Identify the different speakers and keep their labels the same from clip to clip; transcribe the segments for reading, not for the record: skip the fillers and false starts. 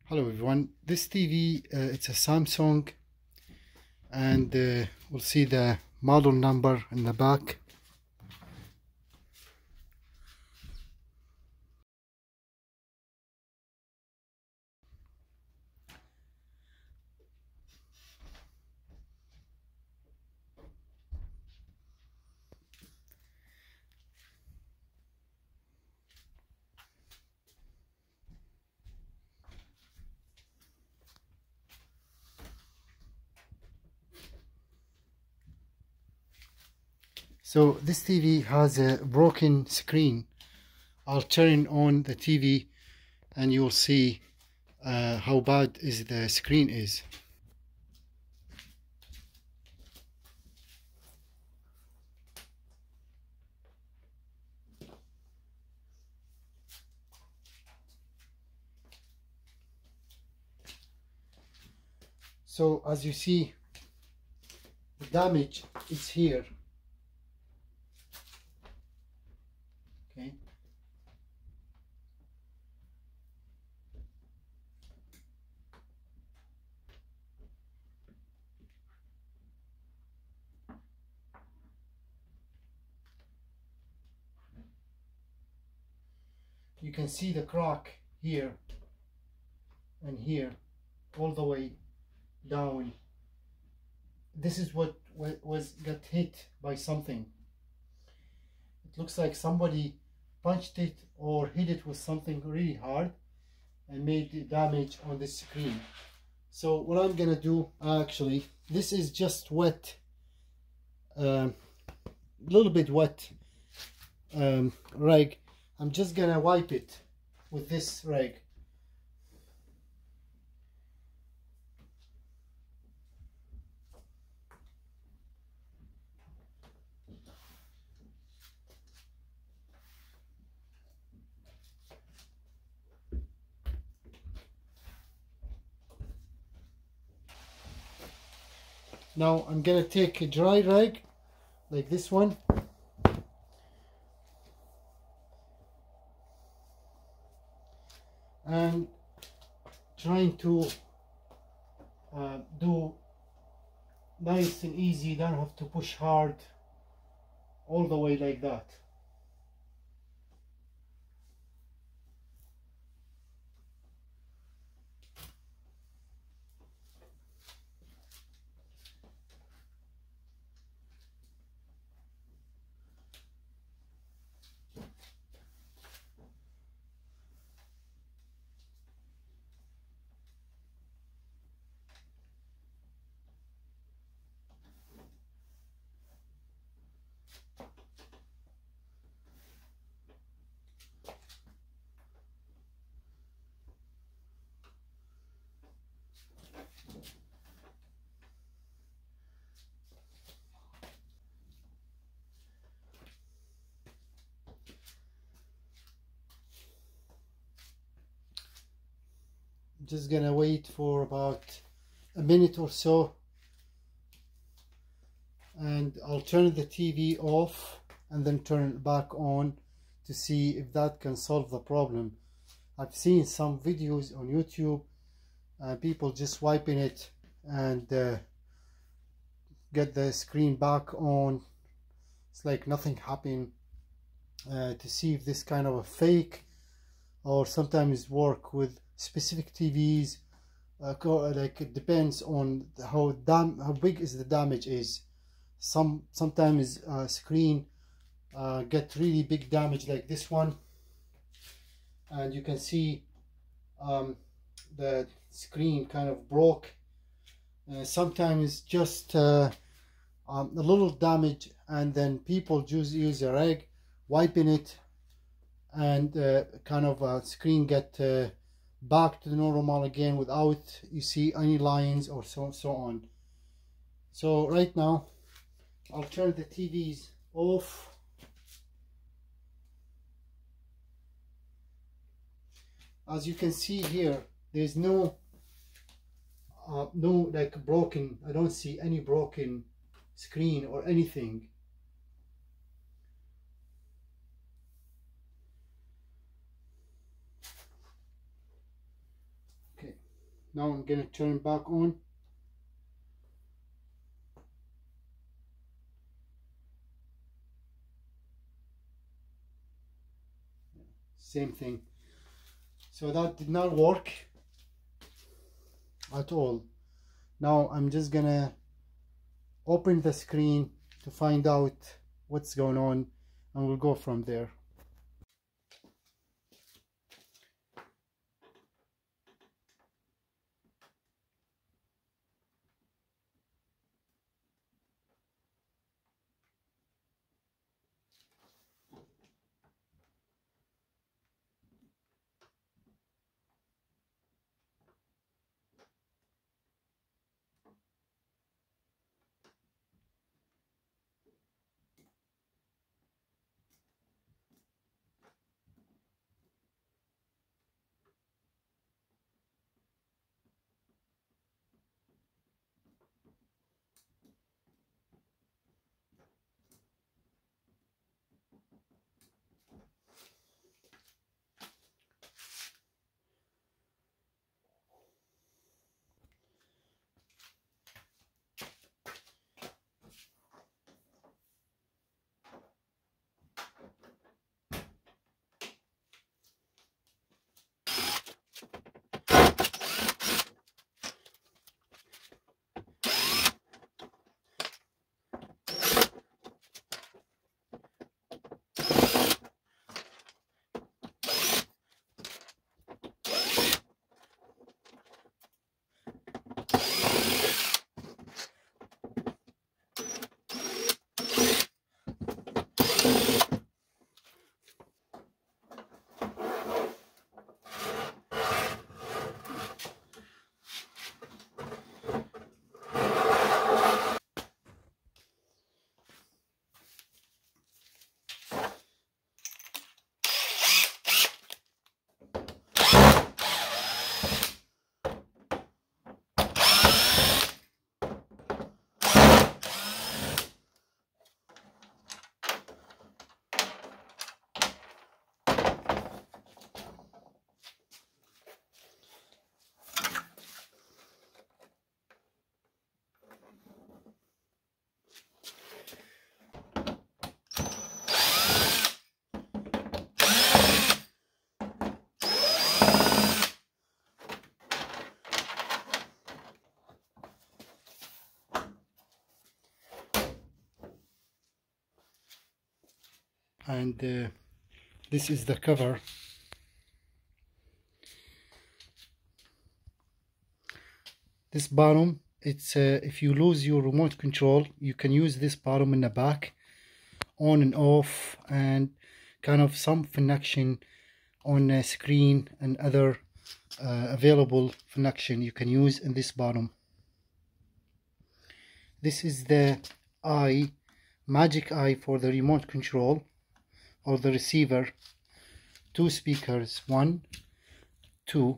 Speaker 1: Hello everyone, this TV it's a Samsung, and we'll see the model number in the back. So this TV has a broken screen. I'll turn on the TV and you'll see how bad is the screen is. So as you see, the damage is here. Okay. You can see the crack here and here, all the way down. This is what got hit by something. It looks like somebody punched it or hit it with something really hard and made damage on the screen. So what I'm gonna do, actually, this is just wet, a little bit wet rag. I'm just gonna wipe it with this rag. Now I'm gonna take a dry rag like this one, and trying to do nice and easy. Don't have to push hard all the way like that. Just gonna wait for about a minute or so, and I'll turn the TV off and then turn it back on to see if that can solve the problem. I've seen some videos on YouTube, people just wiping it and get the screen back on. It's like nothing happened, to see if this kind of a fake or sometimes work with specific TVs. Like it depends on how big is the damage is. Sometimes screen get really big damage like this one, and you can see the screen kind of broke. Sometimes just a little damage, and then people just use a rag wiping it, and kind of screen get back to the normal again without you see any lines or so on. So right now I'll turn the TVs off. As you can see here, there's no like broken, I don't see any broken screen or anything. Okay. Now I'm gonna turn it back on. Same thing. So that did not work at all. Now I'm just gonna open the screen to find out what's going on, and we'll go from there. And this is the cover. This bottom, it's if you lose your remote control, you can use this bottom in the back, on and off, and kind of some connection on the screen and other available connection you can use in this bottom. This is the eye, magic eye for the remote control or the receiver. 2 speakers, 1, 2,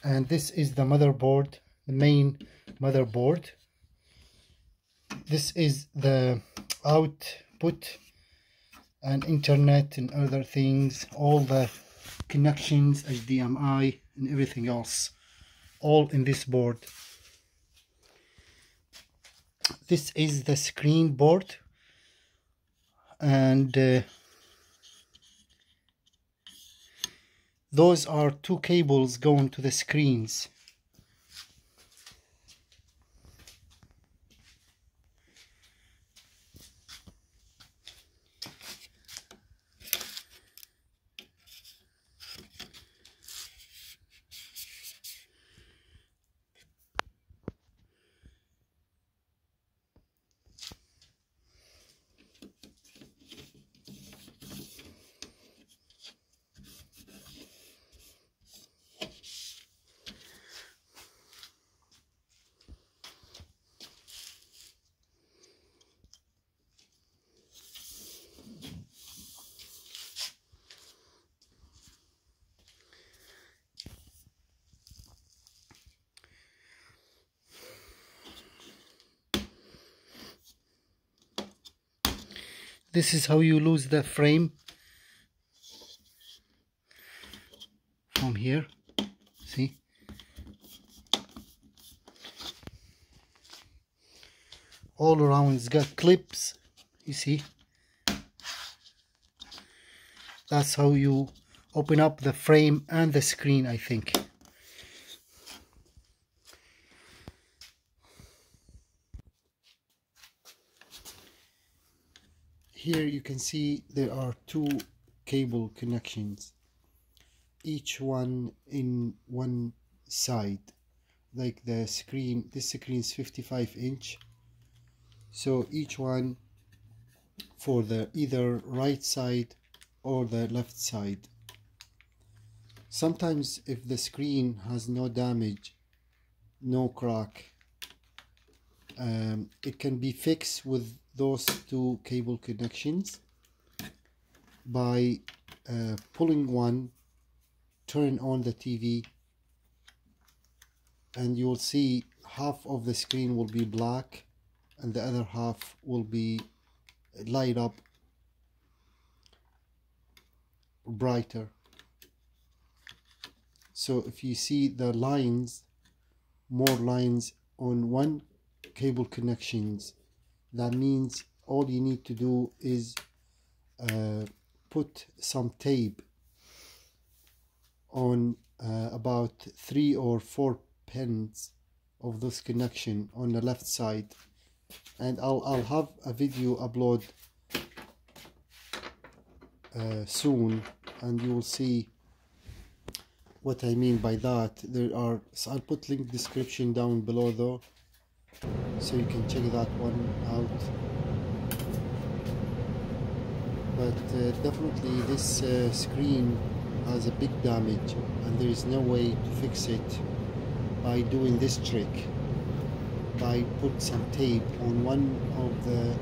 Speaker 1: and this is the motherboard, the main motherboard. This is the output and internet and other things, all the connections, HDMI and everything else, all in this board. This is the screen board, and those are 2 cables going to the screens. This is how you lose the frame from here. See, all around. It's got clips, you see. That's how you open up the frame and the screen, I think. Here you can see there are two cable connections, each one in one side. Like the screen, this screen is 55-inch, so each one for the either right side or the left side. Sometimes if the screen has no damage, no crack, it can be fixed with those two cable connections by pulling one, turn on the TV, and you'll see half of the screen will be black and the other half will be light up brighter. So if you see the lines, more lines on one cable connections, that means all you need to do is put some tape on about 3 or 4 pins of this connection on the left side, and I'll have a video upload soon, and you will see what I mean by that. So I'll put link description down below though, so you can check that one out. But definitely this screen has a big damage, and there is no way to fix it by doing this trick, by put some tape on one of the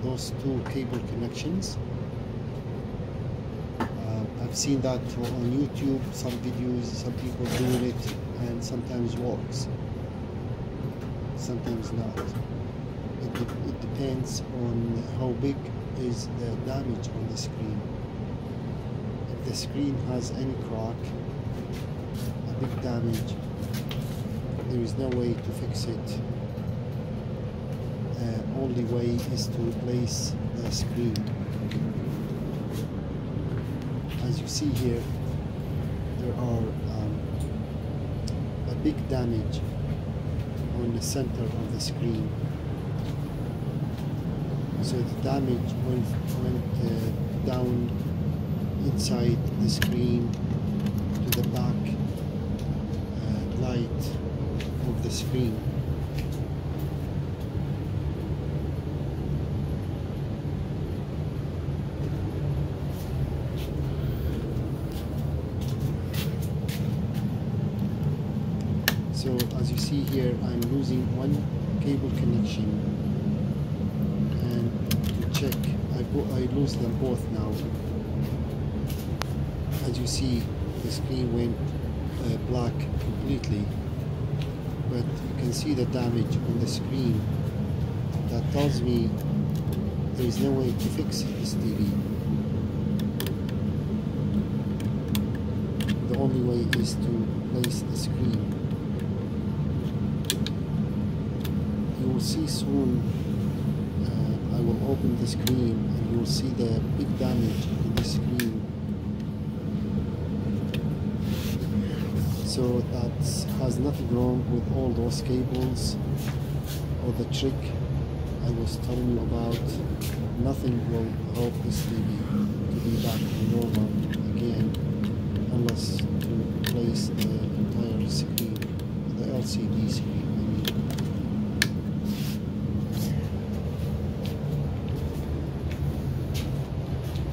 Speaker 1: those two cable connections. I've seen that on YouTube, some videos, some people doing it, and sometimes works, sometimes not. It depends on how big is the damage on the screen. If the screen has any crack, a big damage, there is no way to fix it. Only way is to replace the screen. As you see here, there are a big damage on the center of the screen. So the damage went down inside the screen to the back light of the screen. So as you see here, I'm losing one cable connection, and to check, I lose them both now. As you see, the screen went black completely, but you can see the damage on the screen. That tells me there is no way to fix this TV. The only way is to replace the screen. You will see soon, I will open the screen and you will see the big damage in the screen. So that has nothing wrong with all those cables or the trick I was telling you about. Nothing will help this TV to be back to normal again, unless to replace the entire screen, the LCD screen.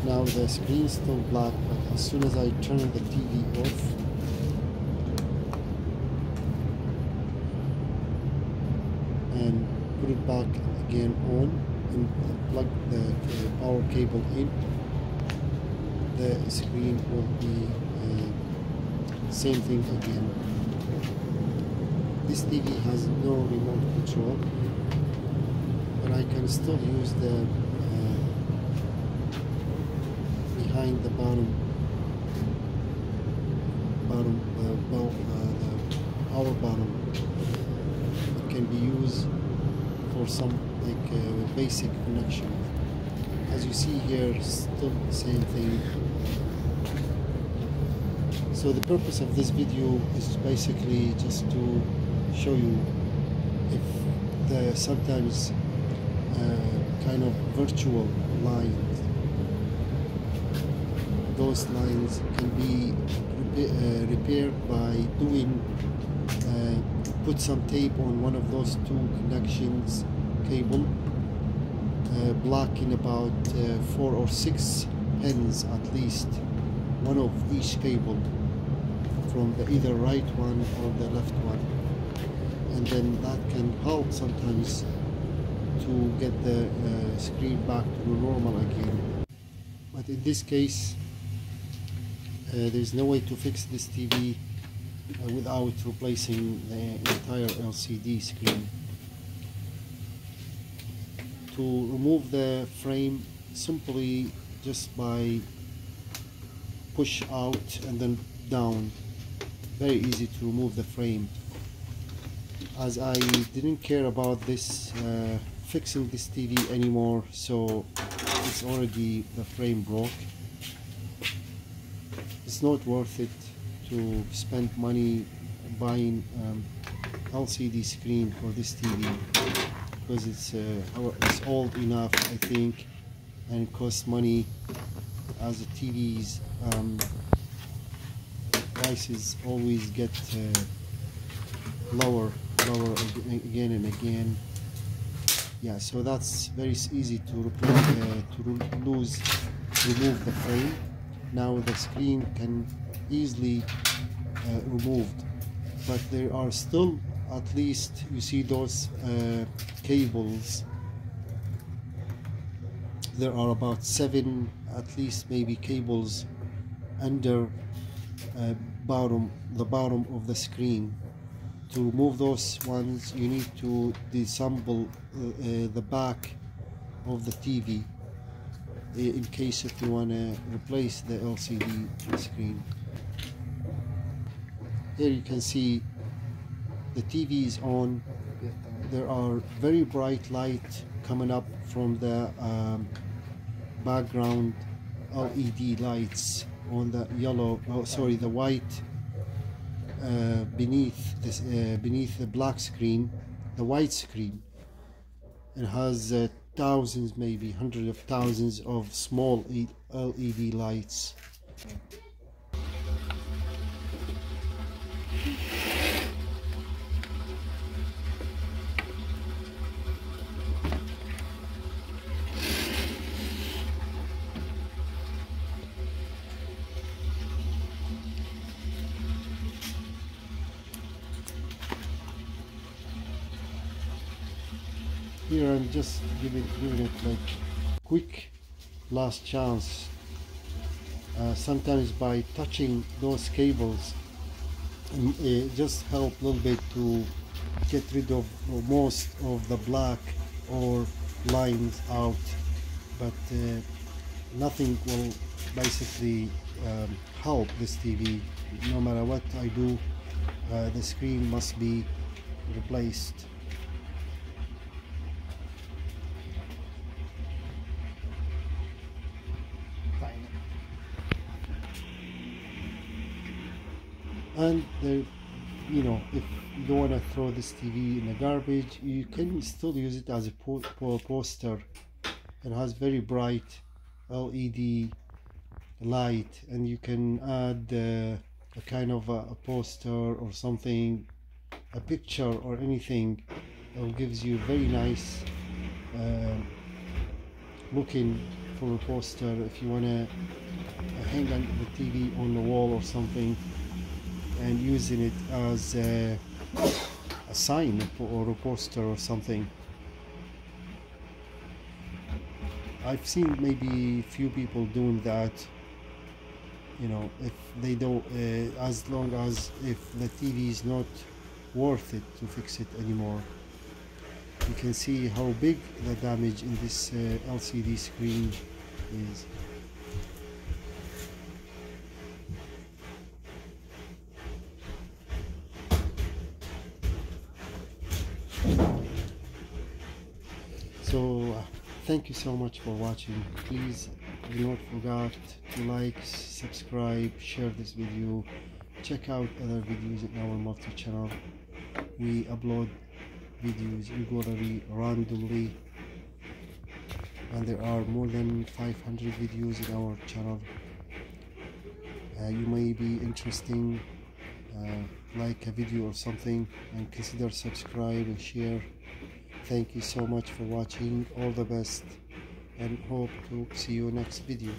Speaker 1: Now the screen is still black, but as soon as I turn the TV off, and put it back again on and plug the power cable in, the screen will be same thing again. This TV has no remote control, but I can still use the behind the bottom the power bottom. It can be used for for some like basic connection. As you see here, still the same thing. So the purpose of this video is basically just to show you if the sometimes kind of virtual lines, those lines can be repaired by doing put some tape on one of those two connections cable, blocking about 4 or 6 pins at least, one of each cable, from the either right one or the left one, and then that can help sometimes to get the screen back to normal again. But in this case there's no way to fix this TV without replacing the entire LCD screen. To remove the frame, simply just by push out and then down. Very easy to remove the frame. As I didn't care about this fixing this TV anymore, so it's already, the frame broke. It's not worth it to spend money buying LCD screen for this TV, because it's old enough, I think, and it costs money, as the TVs prices always get lower again and again. Yeah, so that's very easy to remove the frame. Now the screen can easily removed, but there are still, at least, you see those cables, there are about 7 at least maybe cables under the bottom of the screen. To remove those ones, you need to disassemble the back of the TV in case if you want to replace the LCD screen. Here you can see the TV is on. There are very bright light coming up from the background LED lights on the yellow, the white beneath this, beneath the black screen, the white screen. It has thousands, maybe hundreds of thousands of small LED lights. Here I'm just giving it like quick last chance. Sometimes by touching those cables, just help a little bit to get rid of most of the black or lines out, but nothing will basically help this TV. No matter what I do, the screen must be replaced. And there, you know, if you don't want to throw this TV in the garbage, you can still use it as a poster. It has very bright LED light, and you can add a kind of a poster or something, a picture or anything. It gives you very nice looking for a poster if you want to hang on the TV on the wall or something, and using it as a sign or a poster or something. I've seen maybe few people doing that, you know, if they don't, as long as if the TV is not worth it to fix it anymore. You can see how big the damage in this LCD screen is. Thank you so much for watching. Please do not forget to like, subscribe, share this video. Check out other videos in our multi-channel. We upload videos regularly, randomly, and there are more than 500 videos in our channel. You may be interesting, like a video or something, and consider subscribe and share. Thank you so much for watching. All the best, and hope to see you next video.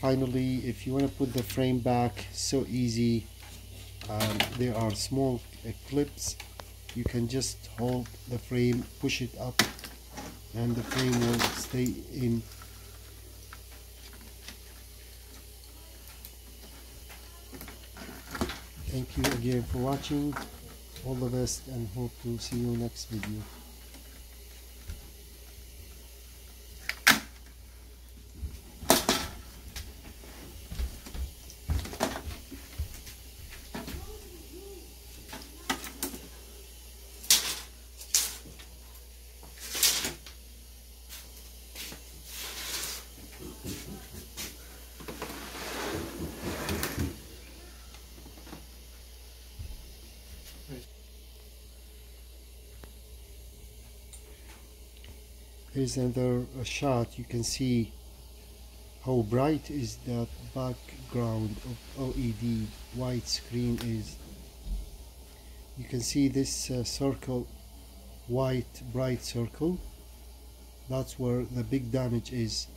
Speaker 1: Finally, if you want to put the frame back, so easy. There are small clips. You can just hold the frame, push it up, and the frame will stay in. Thank you again for watching. All the best, and hope to see you next video. Here's another shot. You can see how bright is that background of LED white screen is. You can see this circle, white bright circle. That's where the big damage is.